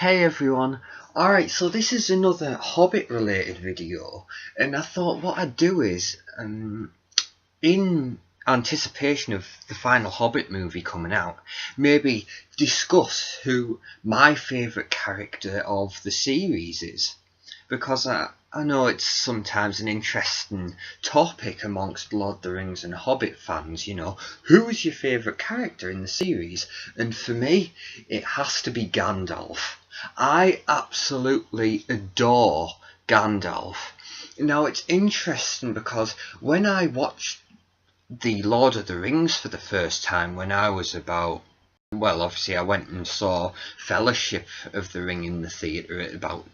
Hey everyone, alright, so this is another Hobbit related video, and I thought what I'd do is, in anticipation of the final Hobbit movie coming out, maybe discuss who my favourite character of the series is. Because I know it's sometimes an interesting topic amongst Lord of the Rings and Hobbit fans, who is your favourite character in the series? And for me, it has to be Gandalf. I absolutely adore Gandalf. Now it's interesting because when I watched the Lord of the Rings for the first time when I was obviously I went and saw Fellowship of the Ring in the theatre at about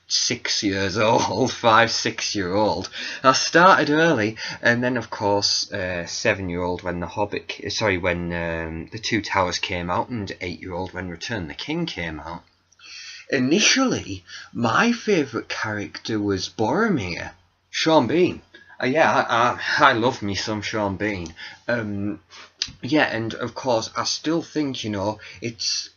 6 years old, 5-6-year-old. I started early, and then of course 7-year-old when the Two Towers came out, and 8-year-old when Return the King came out. Initially, my favourite character was Boromir, Sean Bean. I love me some Sean Bean. And of course I still think it's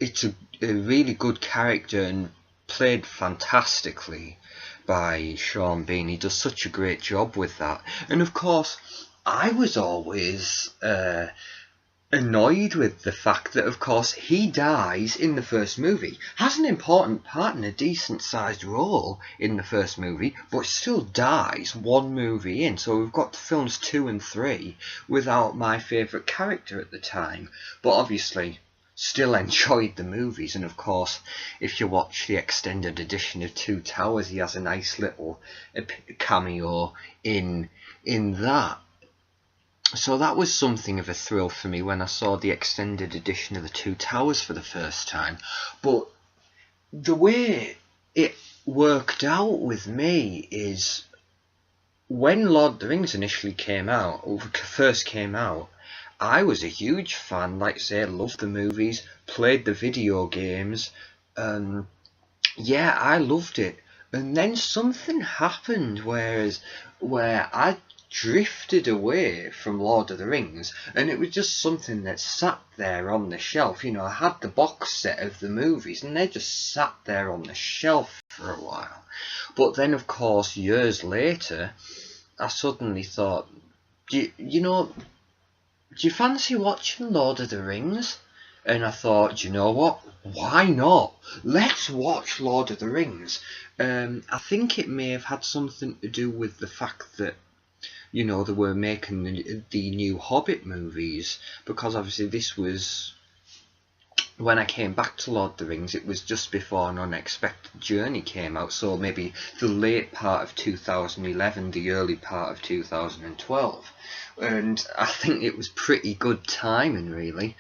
a really good character and played fantastically by Sean Bean. He does such a great job with that. And of course I was always annoyed with the fact that of course he dies in the first movie, has an important part and a decent sized role in the first movie, but still dies one movie in. So we've got films 2 and 3 without my favourite character at the time, but obviously still enjoyed the movies. And of course if you watch the extended edition of Two Towers, he has a nice little cameo in that. So that was something of a thrill for me when I saw the extended edition of the Two Towers for the first time. But the way it worked out with me is when Lord of the Rings first came out, I was a huge fan. Like I say, loved the movies, played the video games, I loved it. And then something happened where I drifted away from Lord of the Rings, and it was just something that sat there on the shelf. I had the box set of the movies and they just sat there on the shelf for a while. But then of course years later I suddenly thought, do you fancy watching Lord of the Rings? And I thought, you know what, why not? Let's watch Lord of the Rings. I think it may have had something to do with the fact that they were making the new Hobbit movies, because obviously this was, when I came back to Lord of the Rings, it was just before An Unexpected Journey came out, so maybe the late part of 2011, the early part of 2012, and I think it was pretty good timing, really.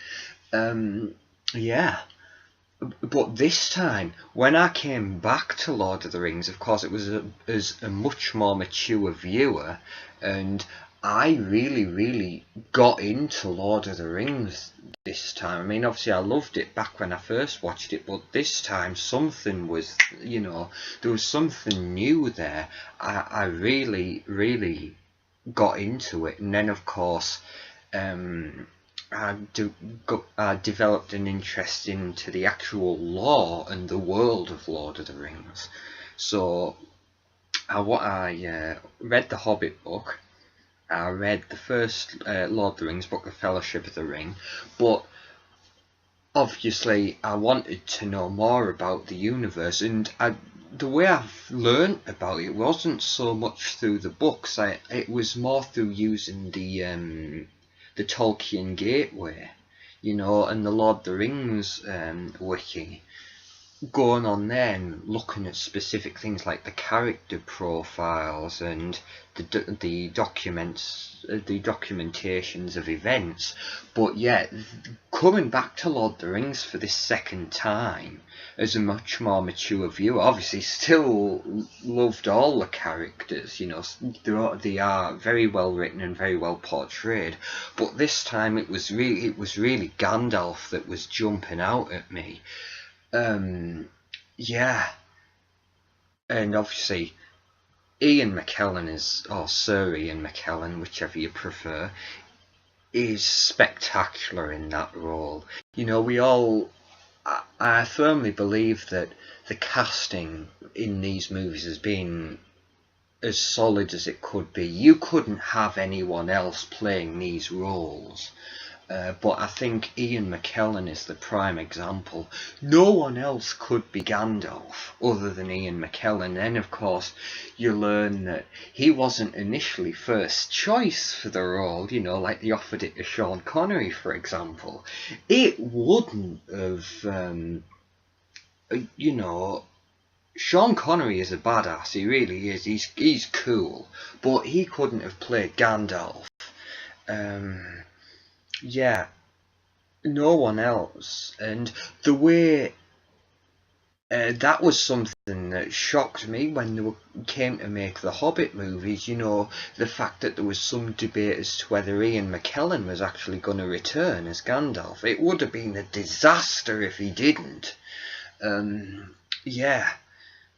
But this time, when I came back to Lord of the Rings, of course it was as a much more mature viewer, and I really got into Lord of the Rings this time. I mean, obviously I loved it back when I first watched it, but this time something was, there was something new there. I really got into it. And then of course I developed an interest into the actual lore and the world of Lord of the Rings. So I read the Hobbit book, I read the first Lord of the Rings book, The Fellowship of the Ring, but obviously I wanted to know more about the universe, and the way I've learnt about it wasn't so much through the books. It was more through using the Tolkien Gateway, and the Lord of the Rings wiki, going on there and looking at specific things like the character profiles and the documentations of events. But coming back to Lord of the Rings for this second time as a much more mature viewer, obviously still loved all the characters, they are very well written and very well portrayed, but this time it was really Gandalf that was jumping out at me. And obviously Ian McKellen or Sir Ian McKellen, whichever you prefer, is spectacular in that role. We all I firmly believe that the casting in these movies has been as solid as it could be. You couldn't have anyone else playing these roles. But I think Ian McKellen is the prime example. No one else could be Gandalf other than Ian McKellen. Then, of course, you learn that he wasn't initially first choice for the role, you know, like they offered it to Sean Connery, for example. It wouldn't have, you know, Sean Connery is a badass, he really is. He's cool, but he couldn't have played Gandalf. Yeah, no one else. And the way that was something that shocked me when came to make the Hobbit movies. You know, the fact that there was some debate as to whether Ian McKellen was actually going to return as Gandalf. It would have been a disaster if he didn't. Yeah,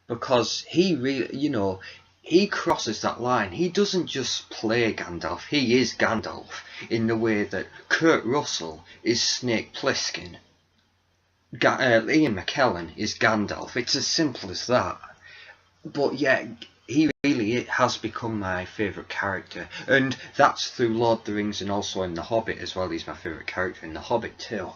because he really, you know, he crosses that line. He doesn't just play Gandalf, he is Gandalf, in the way that Kurt Russell is Snake Plissken. Ian McKellen is Gandalf. It's as simple as that. But yeah, he really has become my favourite character, and that's through Lord of the Rings and also in The Hobbit as well. He's my favourite character in The Hobbit too.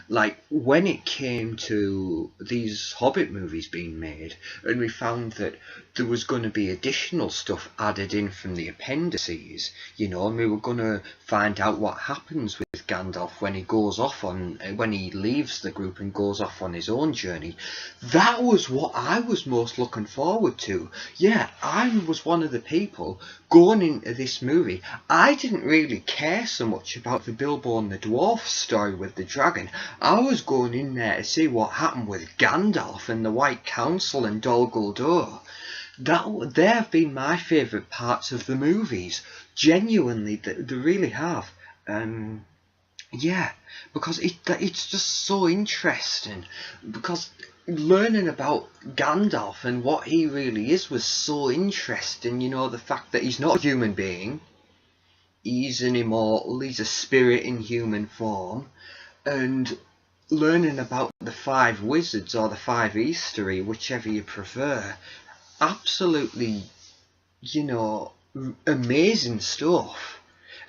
Like, when it came to these Hobbit movies being made, and we found that there was going to be additional stuff added in from the appendices, you know, and we were going to find out what happens with Gandalf when he goes off on, when he leaves the group and goes off on his own journey. That was what I was most looking forward to. Yeah, I was one of the people going into this movie. I didn't really care so much about the Bilbo and the Dwarf story with the dragon. I was going in there to see what happened with Gandalf and the White Council and Dol Guldur. They have been my favourite parts of the movies. Genuinely, they really have. Yeah, because it's just so interesting. Because learning about Gandalf and what he really is was so interesting. You know, the fact that he's not a human being, he's an immortal, he's a spirit in human form, and learning about the 5 wizards or the 5 Eastery, whichever you prefer, absolutely, you know, amazing stuff.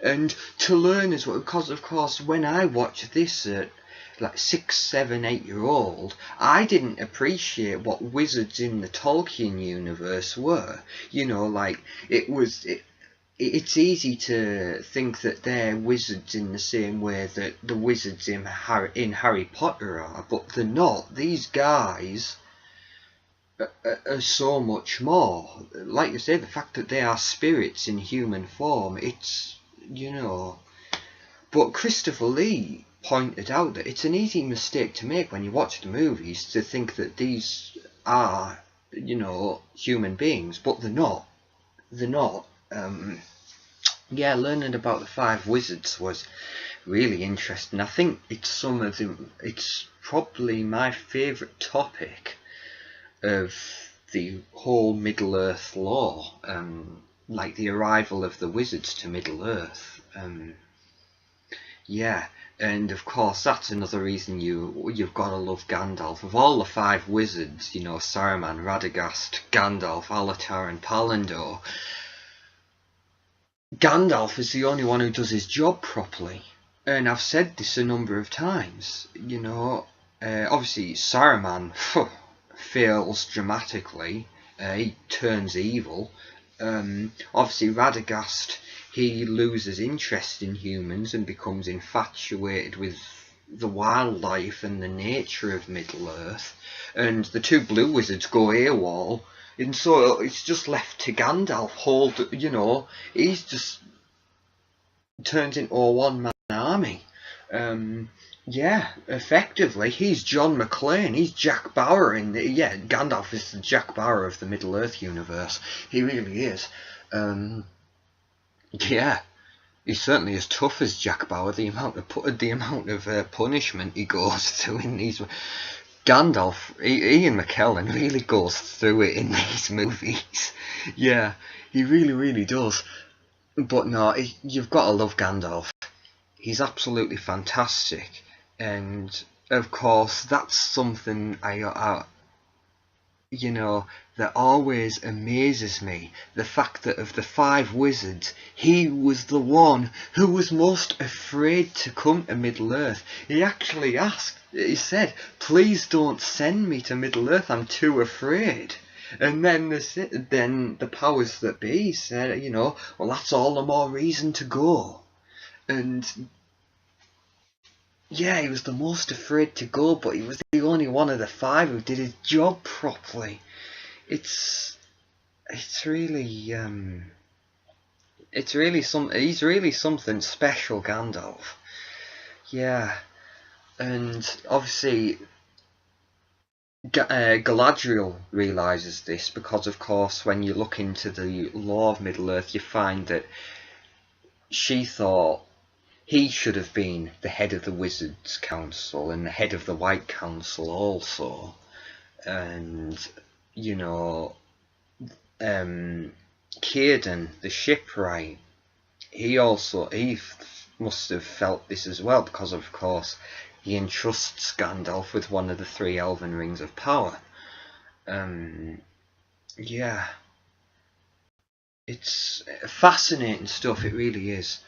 And to learn as well, because of course when I watched this at like 6, 7, 8-year-old, I didn't appreciate what wizards in the Tolkien universe were. You know, like, it's easy to think that they're wizards in the same way that the wizards in Harry Potter are, but they're not. These guys are so much more. Like you say, the fact that they are spirits in human form, it's, you know. But Christopher Lee pointed out that it's an easy mistake to make when you watch the movies, to think that these are, you know, human beings, but they're not. They're not. Yeah, learning about the 5 wizards was really interesting. I think it's probably my favourite topic of the whole Middle-earth lore, like the arrival of the wizards to Middle-earth. Yeah, and of course that's another reason you've got to love Gandalf. Of all the 5 wizards, you know, Saruman, Radagast, Gandalf, Alatar and Palandor, Gandalf is the only one who does his job properly. And I've said this a number of times, you know. Obviously Saruman fails dramatically, he turns evil. Obviously Radagast, he loses interest in humans and becomes infatuated with the wildlife and the nature of Middle-earth. And the 2 blue wizards go AWOL, and so it's just left to Gandalf, you know, he's just turns into a one-man army. Yeah, effectively, he's John McClane, he's Jack Bauer Gandalf is the Jack Bauer of the Middle-earth universe. He really is. Yeah, he's certainly as tough as Jack Bauer. The amount of punishment he goes through in these... Gandalf, Ian McKellen really goes through it in these movies. Yeah, he really, really does. But no, you've got to love Gandalf. He's absolutely fantastic. And of course, that's something you know, that always amazes me. The fact that of the five wizards, he was the one who was most afraid to come to Middle-earth. He actually asked, he said, please don't send me to Middle-earth, I'm too afraid. And then the powers that be said, you know, well, that's all the more reason to go. And yeah, he was the most afraid to go, but he was the only one of the five who did his job properly. It's it's really he's really something special, Gandalf. Yeah, and obviously Galadriel realizes this because, of course, when you look into the lore of Middle Earth, you find that she thought he should have been the head of the Wizards Council and the head of the White Council also, and you know, Círdan, the shipwright, he must have felt this as well because, of course, he entrusts Gandalf with one of the three Elven Rings of Power. Yeah, it's fascinating stuff, it really is.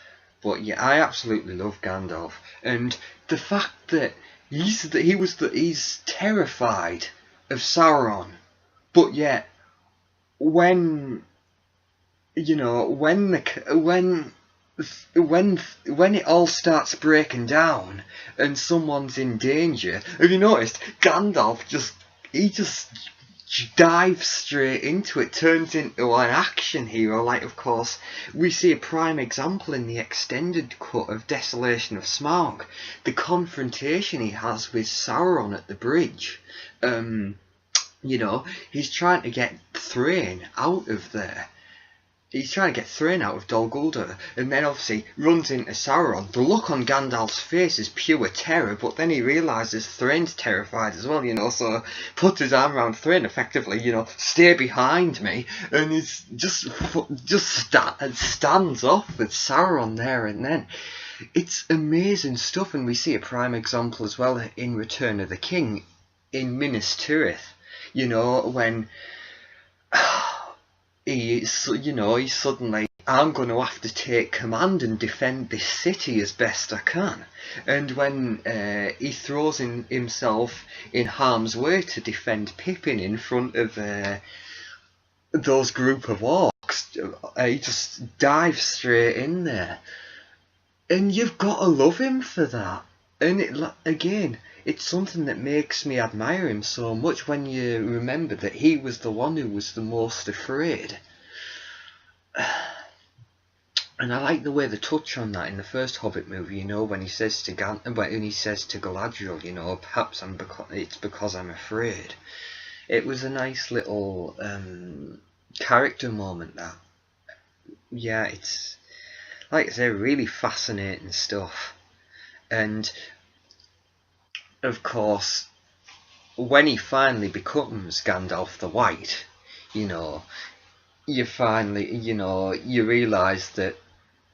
But yeah, I absolutely love Gandalf, and the fact that he's terrified of Sauron, but yet when you know when it all starts breaking down and someone's in danger, have you noticed Gandalf just dives straight into it, turns into an action hero. Like, of course, we see a prime example in the extended cut of Desolation of Smaug, the confrontation he has with Sauron at the bridge. You know, he's trying to get Thrain out of there. He's trying to get Thrain out of Dol Guldur, and then obviously runs into Sauron. The look on Gandalf's face is pure terror, but then he realises Thrain's terrified as well, you know, so puts his arm around Thrain effectively, you know, stay behind me, and he's stands off with Sauron there and then. It's amazing stuff, and we see a prime example as well in Return of the King, in Minas Tirith, you know, when he's suddenly, I'm going to have to take command and defend this city as best I can. And when he throws himself in harm's way to defend Pippin in front of those group of orcs, he just dives straight in there. And you've got to love him for that. And again, it's something that makes me admire him so much when you remember that he was the one who was the most afraid. And I like the way they touch on that in the first Hobbit movie, you know, when he says to Galadriel, you know, perhaps it's because I'm afraid. It was a nice little character moment, that. Yeah, it's, like I say, really fascinating stuff. And of course, when he finally becomes Gandalf the White, you know, you realise that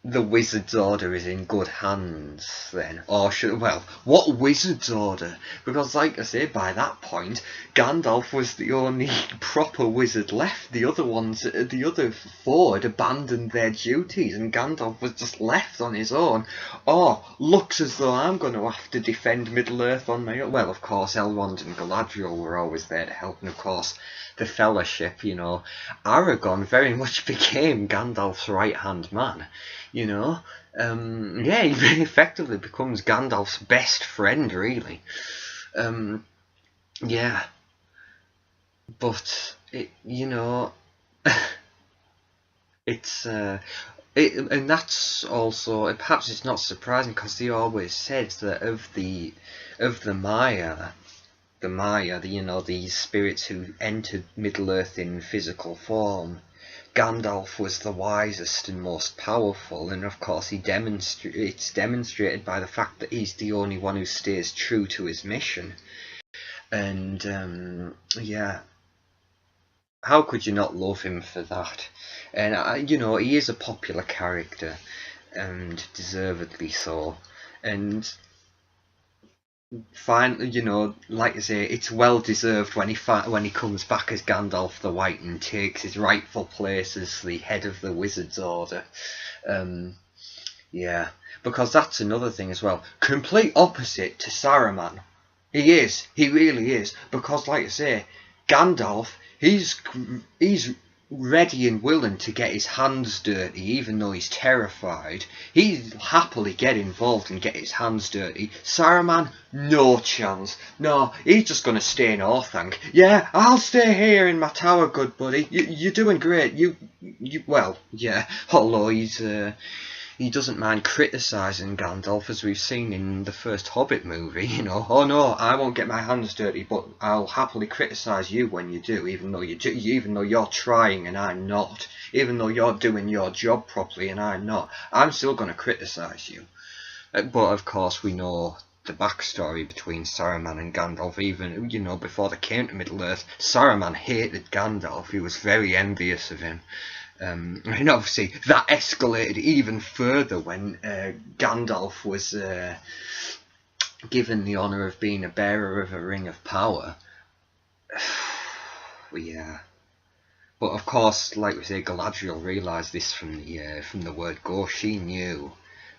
the Wizard's Order is in good hands then. Or what Wizard's Order? Because, like I say, by that point, Gandalf was the only proper wizard left. The other four had abandoned their duties, and Gandalf was just left on his own. Or, looks as though I'm going to have to defend Middle-earth on my own. Well, of course, Elrond and Galadriel were always there to help, and of course, the Fellowship, you know. Aragorn very much became Gandalf's right-hand man. You know, yeah, he effectively becomes Gandalf's best friend, really. Yeah, but you know, it's and that's also, perhaps it's not surprising because they always said that of the Maya, you know, these spirits who entered Middle-earth in physical form, Gandalf was the wisest and most powerful, and of course it's demonstrated by the fact that he's the only one who stays true to his mission. And yeah, how could you not love him for that? And you know, he is a popular character, and deservedly so. And fine, you know, like I say, it's well deserved when he comes back as Gandalf the White and takes his rightful place as the head of the Wizard's Order. Um, yeah, because that's another thing as well. Complete opposite to Saruman. He really is. Because, like I say, Gandalf, he's ready and willing to get his hands dirty, even though he's terrified. He'd happily get involved and get his hands dirty. Saruman, no chance. No, he's just gonna stay in Orthanc. Yeah, I'll stay here in my tower, good buddy. You're doing great. Well, yeah. Although he doesn't mind criticising Gandalf, as we've seen in the first Hobbit movie, you know. Oh no, I won't get my hands dirty, but I'll happily criticise you when you do, even though you're trying and I'm not. Even though you're doing your job properly and I'm not. I'm still going to criticise you. But of course we know the backstory between Saruman and Gandalf. Even, you know, before they came to Middle-earth, Saruman hated Gandalf. He was very envious of him. And obviously that escalated even further when Gandalf was given the honour of being a bearer of a ring of power. Yeah. But of course, like we say, Galadriel realised this from the word go. She knew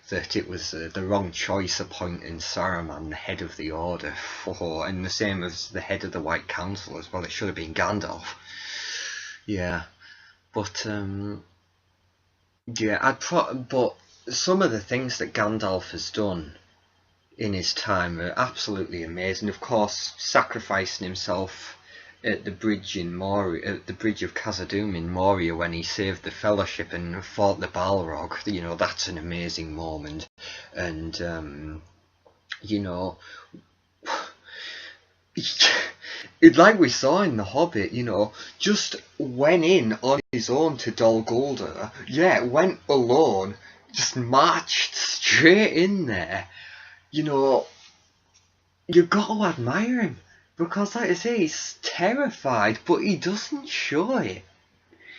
that it was the wrong choice appointing Saruman the head of the Order, and the same as the head of the White Council as well. It should have been Gandalf. Yeah. But yeah, but some of the things that Gandalf has done in his time are absolutely amazing. Of course, sacrificing himself at the bridge in Moria, at the bridge of Khazad-dûm in Moria, when he saved the Fellowship and fought the Balrog. You know, that's an amazing moment. And you know. Like we saw in The Hobbit, you know, just went in on his own to Dol Guldur. Yeah, went alone, just marched straight in there. You know, you've got to admire him. Because, like I say, he's terrified, but he doesn't show it.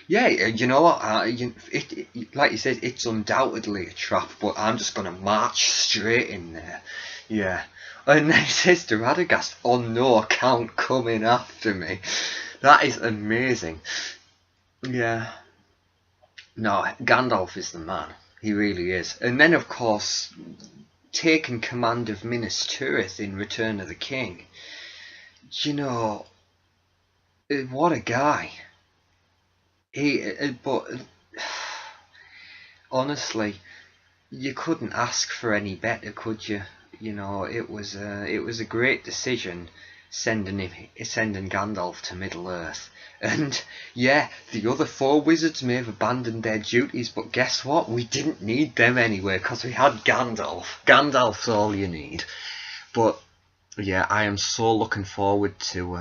Yeah, you know what, like you said, it's undoubtedly a trap, but I'm just going to march straight in there. Yeah. And then he says to Radagast, on no account coming after me. That is amazing. Yeah. No, Gandalf is the man. He really is. And then, of course, taking command of Minas Tirith in Return of the King. You know, what a guy. But honestly, you couldn't ask for any better, could you? You know, it was a great decision sending Gandalf to Middle-earth. And yeah, the other 4 wizards may have abandoned their duties, but guess what? We didn't need them anyway, because we had Gandalf. Gandalf's all you need. But yeah, I am so looking forward to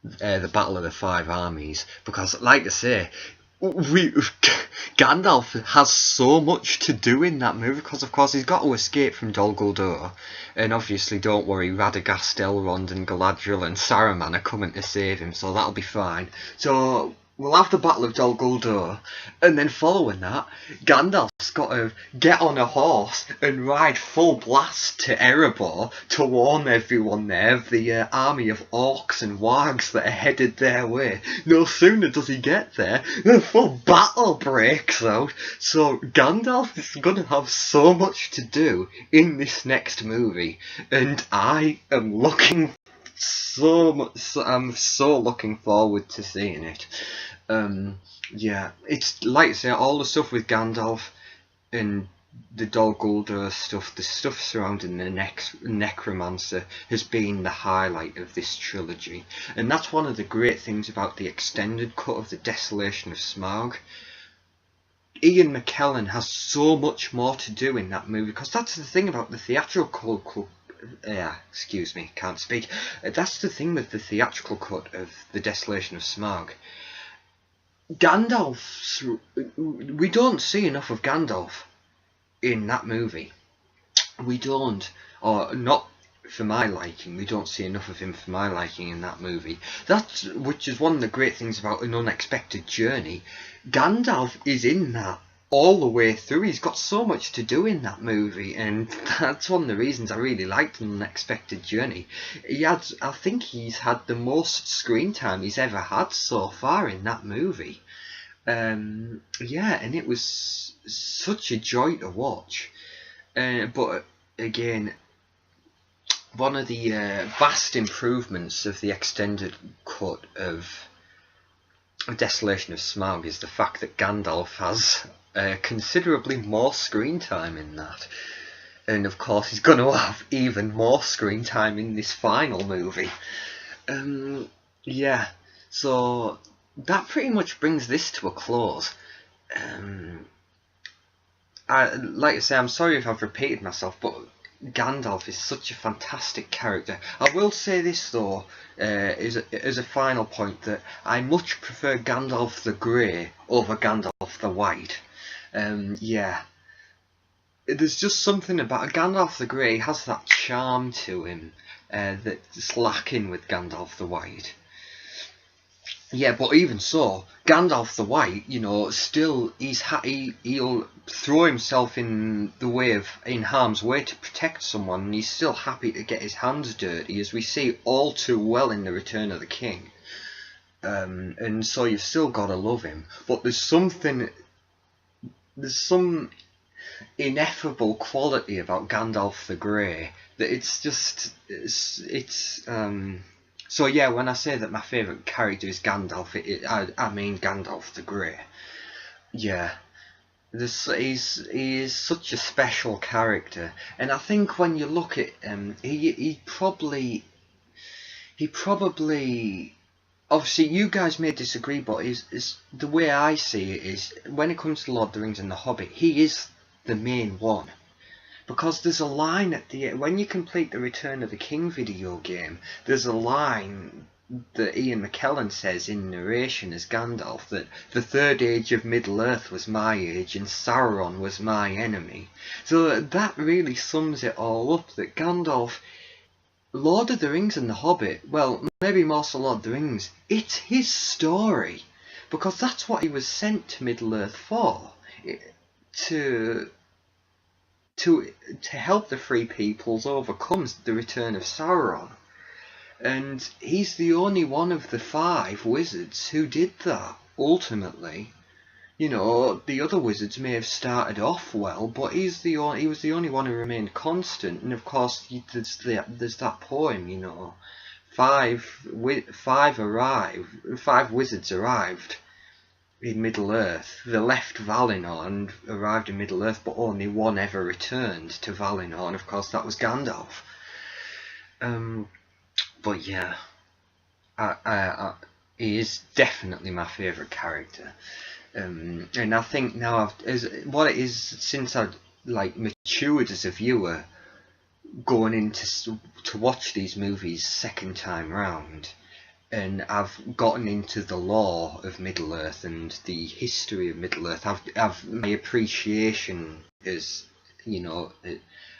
the Battle of the 5 Armies, because, like I say, Gandalf has so much to do in that movie, because of course he's got to escape from Dol Guldur, and obviously, don't worry, Radagast, Elrond and Galadriel and Saruman are coming to save him, so that'll be fine. So we'll have the Battle of Dol Guldur, and then following that, Gandalf's got to get on a horse and ride full blast to Erebor to warn everyone there of the army of orcs and wargs that are headed their way. No sooner does he get there, the full battle breaks out. So Gandalf is going to have so much to do in this next movie, and I am looking I'm so looking forward to seeing it. Yeah, it's like I say, all the stuff with Gandalf and the Dol Guldur stuff, the stuff surrounding the Necromancer has been the highlight of this trilogy. And that's one of the great things about the extended cut of The Desolation of Smaug. Ian McKellen has so much more to do in that movie, because that's the thing about the theatrical cut. Excuse me, can't speak. That's the thing with the theatrical cut of The Desolation of Smaug. We don't see enough of Gandalf in that movie. We don't, or not for my liking. We don't see enough of him for my liking in that movie. Which is one of the great things about An Unexpected Journey. Gandalf is in that all the way through. He's got so much to do in that movie, and that's one of the reasons I really liked An Unexpected Journey. I think he's had the most screen time he's ever had so far in that movie. Yeah, and it was such a joy to watch. But again, one of the vast improvements of the extended cut of Desolation of Smaug is the fact that Gandalf has considerably more screen time in that. And of course he's going to have even more screen time in this final movie. Yeah, so that pretty much brings this to a close. Like I say, I'm sorry if I've repeated myself, but Gandalf is such a fantastic character. I will say this though, as a final point, that I much prefer Gandalf the Grey over Gandalf the White. Yeah, there's just something about Gandalf the Grey has that charm to him that's lacking with Gandalf the White. Yeah, but even so, Gandalf the White, you know, still he'll throw himself in harm's way to protect someone, and he's still happy to get his hands dirty, as we see all too well in The Return of the King. And so you've still got to love him, but there's some ineffable quality about Gandalf the Grey that so yeah, when I say that my favourite character is Gandalf, I mean Gandalf the Grey. Yeah, he is such a special character, and I think when you look at him, he probably, obviously you guys may disagree, but is the way I see it is, when it comes to Lord of the Rings and The Hobbit, he is the main one. Because there's a line at the end, when you complete the Return of the King video game, there's a line that Ian McKellen says in narration as Gandalf, that the third age of Middle-earth was my age and Sauron was my enemy. So that really sums it all up, that Gandalf, Lord of the Rings and The Hobbit, well, maybe more so Lord of the Rings, it's his story. Because that's what he was sent to Middle-earth for. To help the Free Peoples overcome the return of Sauron. And he's the only one of the 5 wizards who did that, ultimately. You know, the other wizards may have started off well, but he was the only one who remained constant. And of course, there's that poem, you know, 5 wizards arrived in Middle-earth. They left Valinor and arrived in Middle-earth, but only one ever returned to Valinor, and of course that was Gandalf. But yeah, he is definitely my favourite character. And I think now since I've matured as a viewer, going into to watch these movies second time round, and I've gotten into the lore of Middle-earth and the history of Middle-earth, my appreciation is, you know,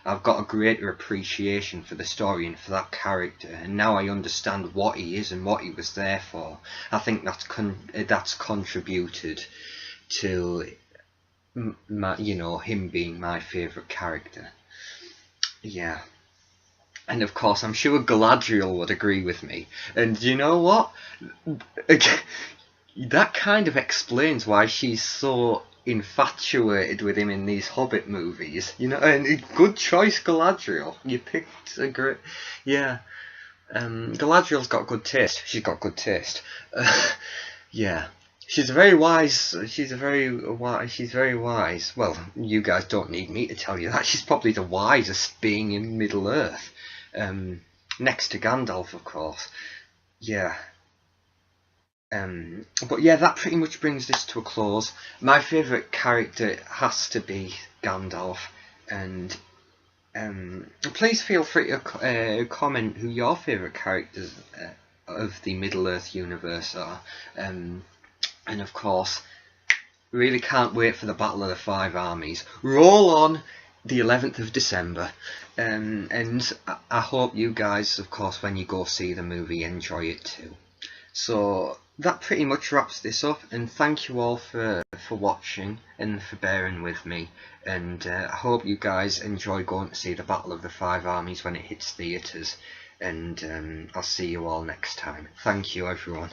I've got a greater appreciation for the story and for that character, and now I understand what he is and what he was there for. I think that's contributed to him being my favourite character. Yeah. And of course, I'm sure Galadriel would agree with me. And you know what? That kind of explains why she's so infatuated with him in these Hobbit movies. You know, and good choice, Galadriel. You picked a great... Yeah. Galadriel's got good taste. She's got good taste. Yeah. She's very wise. She's very wise. Well, you guys don't need me to tell you that. She's probably the wisest being in Middle-earth. Next to Gandalf, of course. Yeah. But yeah, that pretty much brings this to a close. My favourite character has to be Gandalf, and please feel free to comment who your favourite characters of the Middle-earth universe are. And of course, really can't wait for the Battle of the Five Armies. Roll on the 11th of December. And I hope you guys, of course, when you go see the movie, enjoy it too. So that pretty much wraps this up, and thank you all for for watching and for bearing with me, and I hope you guys enjoy going to see the Battle of the Five Armies when it hits theatres, and I'll see you all next time. Thank you, everyone.